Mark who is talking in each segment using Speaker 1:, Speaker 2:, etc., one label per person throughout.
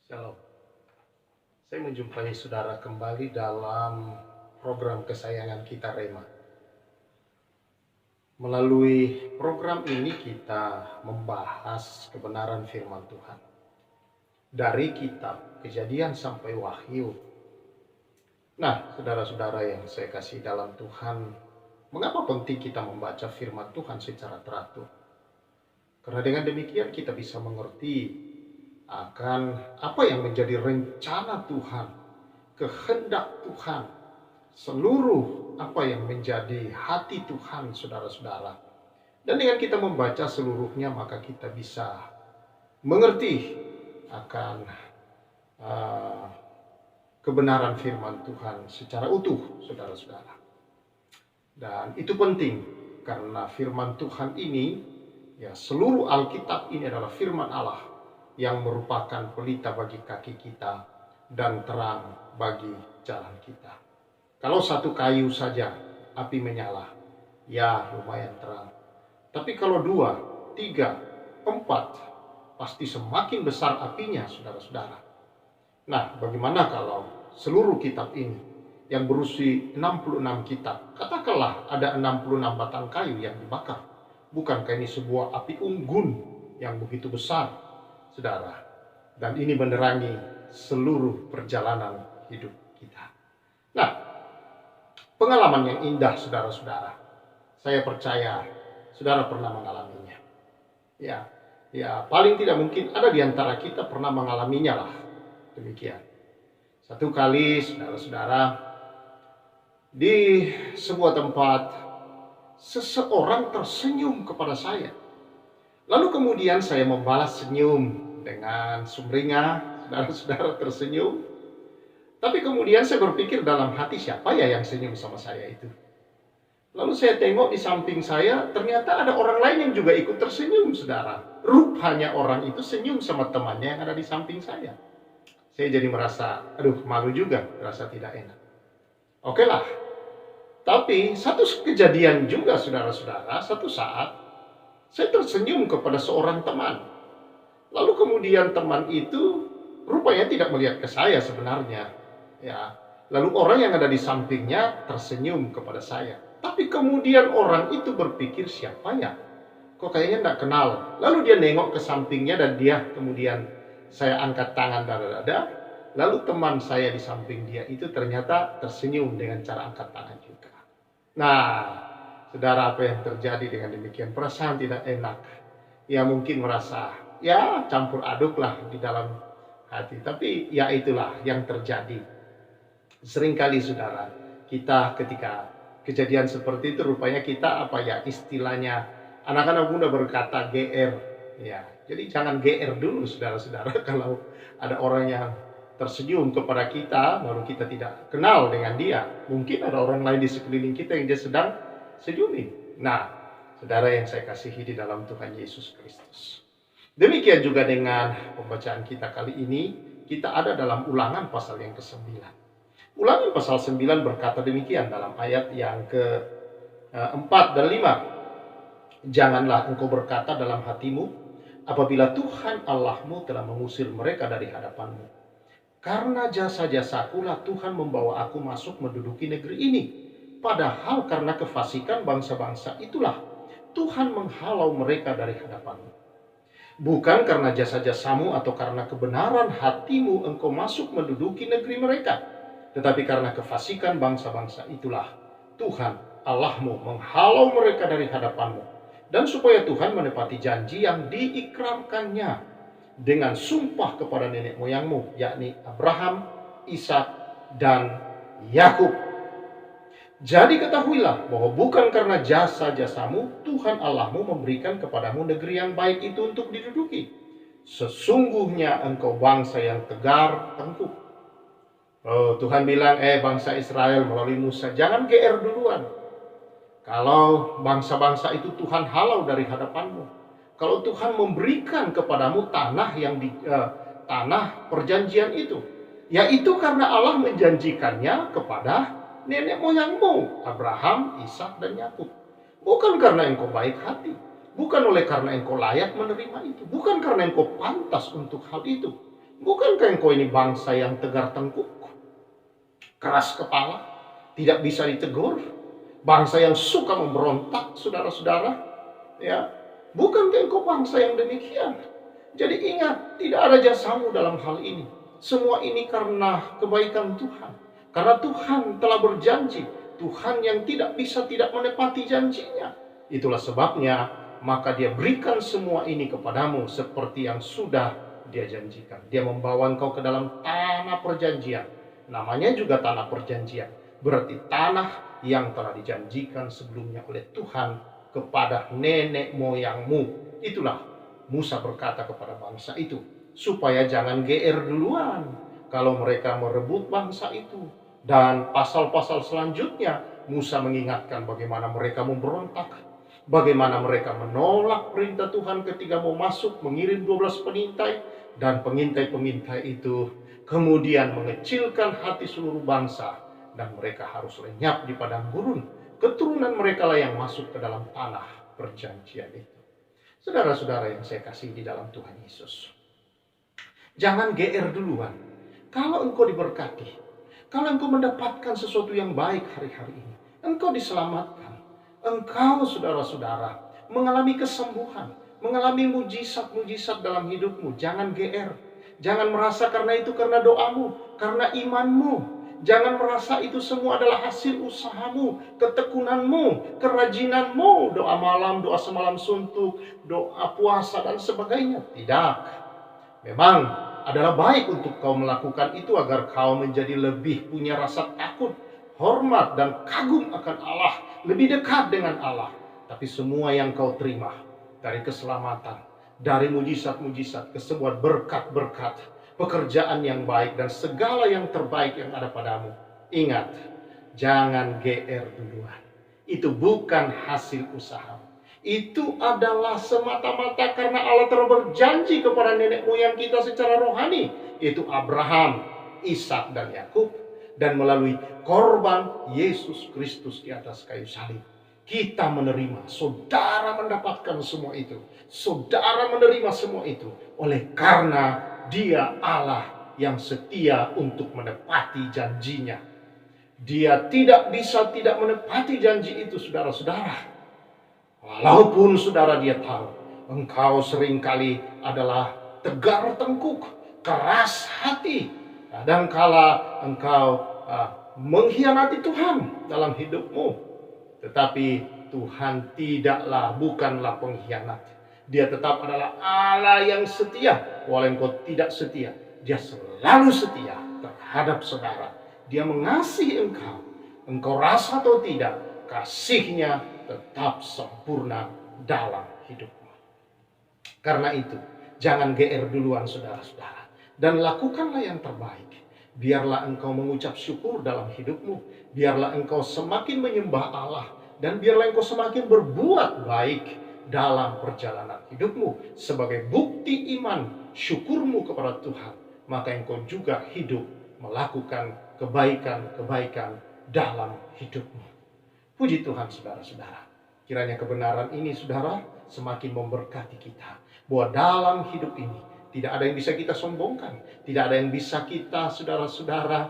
Speaker 1: Shalom. Saya menjumpai saudara kembali dalam program kesayangan kita Rema. Melalui program ini kita membahas kebenaran firman Tuhan. Dari kitab Kejadian sampai Wahyu. Nah, saudara-saudara yang saya kasih dalam Tuhan, mengapa penting kita membaca firman Tuhan secara teratur? Karena dengan demikian kita bisa mengerti akan apa yang menjadi rencana Tuhan, kehendak Tuhan, seluruh apa yang menjadi hati Tuhan, saudara-saudara. Dan dengan kita membaca seluruhnya, maka kita bisa mengerti akan kebenaran firman Tuhan secara utuh, saudara-saudara. Dan itu penting, karena firman Tuhan ini, ya seluruh Alkitab ini adalah firman Allah, yang merupakan pelita bagi kaki kita dan terang bagi jalan kita. Kalau satu kayu saja api menyala, ya lumayan terang. Tapi kalau 2, 3, 4, pasti semakin besar apinya, saudara-saudara. Nah, bagaimana kalau seluruh kitab ini yang berusia 66 kitab, katakanlah ada 66 batang kayu yang dibakar. Bukankah ini sebuah api unggun yang begitu besar, saudara, dan ini menerangi seluruh perjalanan hidup kita. Nah, pengalaman yang indah, saudara-saudara, saya percaya saudara pernah mengalaminya. Ya, paling tidak mungkin ada di antara kita pernah mengalaminya lah. Demikian. Satu kali, saudara-saudara, di sebuah tempat, seseorang tersenyum kepada saya. Lalu kemudian saya membalas senyum dengan sumringah, saudara-saudara tersenyum. Tapi kemudian saya berpikir dalam hati, siapa ya yang senyum sama saya itu? Lalu saya tengok di samping saya, ternyata ada orang lain yang juga ikut tersenyum, saudara. Rupanya orang itu senyum sama temannya yang ada di samping saya. Saya jadi merasa, malu juga, merasa tidak enak. Oke lah. Tapi satu kejadian juga, saudara-saudara, satu saat saya tersenyum kepada seorang teman. Lalu kemudian teman itu rupanya tidak melihat ke saya sebenarnya. Ya. Lalu orang yang ada di sampingnya tersenyum kepada saya. Tapi kemudian orang itu berpikir, siapa ya? Kok kayaknya tidak kenal. Lalu dia nengok ke sampingnya dan dia kemudian saya angkat tangan dada-dada. Lalu teman saya di samping dia itu ternyata tersenyum dengan cara angkat tangan juga. Nah, saudara, apa yang terjadi dengan demikian? Perasaan tidak enak. Ya mungkin merasa, ya campur aduk lah di dalam hati. Tapi ya itulah yang terjadi. Seringkali saudara, kita ketika kejadian seperti itu, rupanya kita istilahnya anak-anak muda berkata GR. Ya, jadi jangan GR dulu saudara-saudara. Kalau ada orang yang tersenyum kepada kita, baru kita tidak kenal dengan dia. Mungkin ada orang lain di sekeliling kita yang dia sedang senyumin. Nah, saudara yang saya kasihi di dalam Tuhan Yesus Kristus. Demikian juga dengan pembacaan kita kali ini, kita ada dalam Ulangan pasal yang ke-9. Ulangan pasal 9 berkata demikian dalam ayat yang ke-4 dan 5. Janganlah engkau berkata dalam hatimu, apabila Tuhan Allahmu telah mengusir mereka dari hadapanmu. Karena jasa-jasakulah Tuhan membawa aku masuk menduduki negeri ini. Padahal karena kefasikan bangsa-bangsa itulah Tuhan menghalau mereka dari hadapanmu. Bukan karena jasa-jasamu atau karena kebenaran hatimu engkau masuk menduduki negeri mereka. Tetapi karena kefasikan bangsa-bangsa itulah Tuhan Allahmu menghalau mereka dari hadapanmu. Dan supaya Tuhan menepati janji yang diikrarkannya dengan sumpah kepada nenek moyangmu, yakni Abraham, Ishak, dan Yakub. Jadi ketahuilah bahwa bukan karena jasa-jasamu Tuhan Allahmu memberikan kepadamu negeri yang baik itu untuk diduduki. Sesungguhnya engkau bangsa yang tegar tengkuk. Tuhan bilang, bangsa Israel melalui Musa, jangan GR duluan. Kalau bangsa-bangsa itu Tuhan halau dari hadapanmu. Kalau Tuhan memberikan kepadamu tanah yang tanah perjanjian itu, yaitu karena Allah menjanjikannya kepada nenek moyangmu, Abraham, Ishak, dan Yakub. Bukan karena engkau baik hati, bukan oleh karena engkau layak menerima itu, bukan karena engkau pantas untuk hal itu, Bukankah engkau ini bangsa yang tegar tengkuk, keras kepala, tidak bisa ditegur, bangsa yang suka memberontak, saudara-saudara? Ya, bukankah engkau bangsa yang demikian? Jadi ingat, tidak ada jasamu dalam hal ini. Semua ini karena kebaikan Tuhan. Karena Tuhan telah berjanji, Tuhan yang tidak bisa tidak menepati janjinya. Itulah sebabnya, maka Dia berikan semua ini kepadamu seperti yang sudah Dia janjikan. Dia membawa engkau ke dalam tanah perjanjian. Namanya juga tanah perjanjian. Berarti tanah yang telah dijanjikan sebelumnya oleh Tuhan kepada nenek moyangmu. Itulah Musa berkata kepada bangsa itu, supaya jangan GR duluan kalau mereka merebut bangsa itu. Dan pasal-pasal selanjutnya Musa mengingatkan bagaimana mereka memberontak, bagaimana mereka menolak perintah Tuhan ketika mau masuk mengirim 12 pengintai, dan pengintai-pengintai itu kemudian mengecilkan hati seluruh bangsa dan mereka harus lenyap di padang gurun. Keturunan mereka lah yang masuk ke dalam tanah perjanjian itu. Saudara-saudara yang saya kasih di dalam Tuhan Yesus, jangan GR duluan. Kalau engkau diberkati, kalau engkau mendapatkan sesuatu yang baik hari-hari ini, engkau diselamatkan, engkau saudara-saudara mengalami kesembuhan, mengalami mujizat-mujizat dalam hidupmu, jangan GR. Jangan merasa karena itu karena doamu, karena imanmu. Jangan merasa itu semua adalah hasil usahamu, ketekunanmu, kerajinanmu, doa malam, doa semalam suntuk, doa puasa dan sebagainya. Tidak. Memang adalah baik untuk kau melakukan itu agar kau menjadi lebih punya rasa takut, hormat dan kagum akan Allah, lebih dekat dengan Allah. Tapi semua yang kau terima dari keselamatan, dari mujizat-mujizat, kesembuhan, berkat-berkat, pekerjaan yang baik dan segala yang terbaik yang ada padamu. Ingat, jangan GR duluan. Itu bukan hasil usaha. Itu adalah semata-mata karena Allah telah berjanji kepada nenek moyang kita secara rohani, yaitu Abraham, Ishak dan Yakub, dan melalui korban Yesus Kristus di atas kayu salib kita menerima, saudara mendapatkan semua itu. Saudara menerima semua itu oleh karena Dia Allah yang setia untuk menepati janjinya. Dia tidak bisa tidak menepati janji itu, saudara-saudara. Walaupun saudara dia tahu, engkau seringkali adalah tegar tengkuk, keras hati. Kadangkala engkau mengkhianati Tuhan dalam hidupmu. Tetapi Tuhan bukanlah pengkhianat. Dia tetap adalah Allah yang setia. Walau engkau tidak setia, Dia selalu setia terhadap saudara. Dia mengasihi engkau. Engkau rasa atau tidak, kasih-Nya tetap sempurna dalam hidupmu. Karena itu, jangan GR duluan saudara-saudara. Dan lakukanlah yang terbaik. Biarlah engkau mengucap syukur dalam hidupmu. Biarlah engkau semakin menyembah Allah. Dan biarlah engkau semakin berbuat baik dalam perjalanan hidupmu. Sebagai bukti iman syukurmu kepada Tuhan. Maka engkau juga hidup melakukan kebaikan-kebaikan dalam hidupmu. Puji Tuhan saudara-saudara. Kiranya kebenaran ini saudara semakin memberkati kita. Bahwa dalam hidup ini tidak ada yang bisa kita sombongkan. Tidak ada yang bisa kita saudara-saudara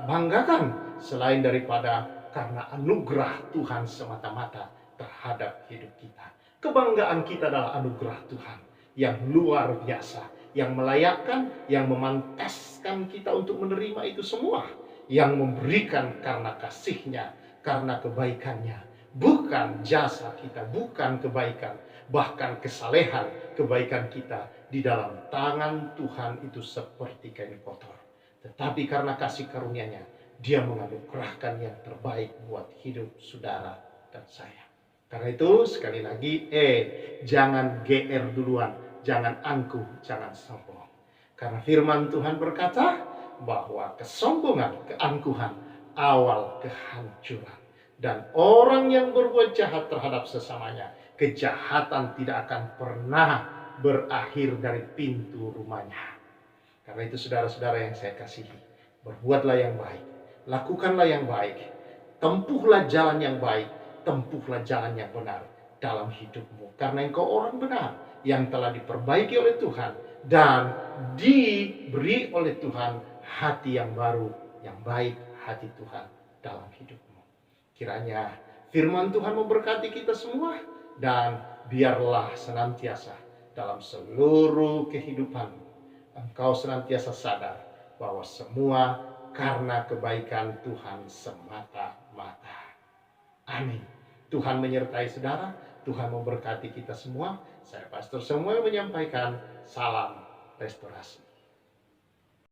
Speaker 1: banggakan. Selain daripada karena anugerah Tuhan semata-mata terhadap hidup kita. Kebanggaan kita adalah anugerah Tuhan yang luar biasa. Yang melayakkan, yang memantaskan kita untuk menerima itu semua. Yang memberikan karena kasih-Nya, karena kebaikan-Nya. Bukan jasa kita, bukan kebaikan. Bahkan kesalehan, kebaikan kita di dalam tangan Tuhan itu seperti kain kotor. Tetapi karena kasih karunia-Nya, Dia menganugerahkan yang terbaik buat hidup saudara dan saya. Karena itu sekali lagi, jangan GR duluan, jangan angkuh, jangan sombong. Karena firman Tuhan berkata bahwa kesombongan, keangkuhan, awal kehancuran. Dan orang yang berbuat jahat terhadap sesamanya, kejahatan tidak akan pernah berakhir dari pintu rumahnya. Karena itu saudara-saudara yang saya kasihi, berbuatlah yang baik, lakukanlah yang baik, tempuhlah jalan yang baik, tempuhlah jalan yang benar. dalam hidupmu. Karena engkau orang benar yang telah diperbaiki oleh Tuhan dan diberi oleh Tuhan hati yang baru, yang baik, hati Tuhan dalam hidupmu. Kiranya firman Tuhan memberkati kita semua, dan biarlah senantiasa dalam seluruh kehidupanmu engkau senantiasa sadar bahwa semua karena kebaikan Tuhan semata-mata. Amin. Tuhan menyertai saudara, Tuhan memberkati kita semua. Saya Pastor Samuel menyampaikan salam restorasi.